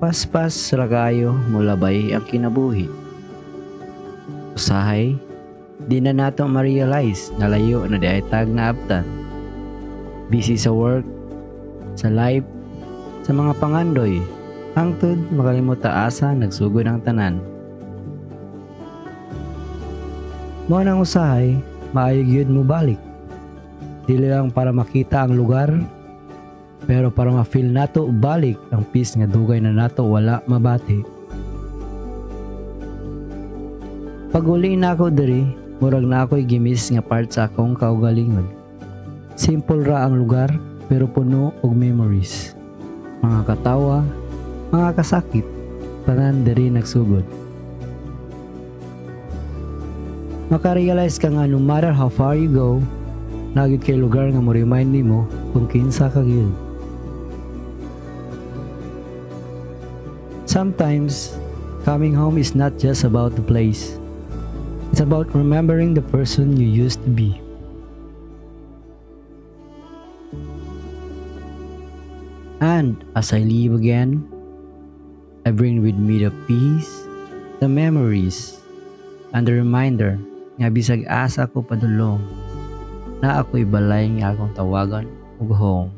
Paspas ra kayo mulabay ang kinabuhi. Usahay, di na nato ma-realize na layo na di ay tag na abtan. Busy sa work, sa life, sa mga pangandoy, hangtod makalimuta asa nagsugod ang tanan. Mao nang usahay, maayo gyud mo balik. Dili lang para makita ang lugar, pero para ma-feel nato balik ang peace nga dugay na nato wala mabati. Pag uli na ako diri, murag na ako'y gimis nga part sa akong kaugalingon. Simple ra ang lugar, pero puno og memories. Mga katawa, mga kasakit, tanan diri nagsugod. Makarealize ka nga no matter how far you go, nagid kay lugar nga mo remind nimo kung kinsa ka gyud. Sometimes, coming home is not just about the place. It's about remembering the person you used to be. And as I leave again, I bring with me the peace, the memories, and the reminder nga bisag asa ko padulong na ako'y balay nga akong tawagan ug home.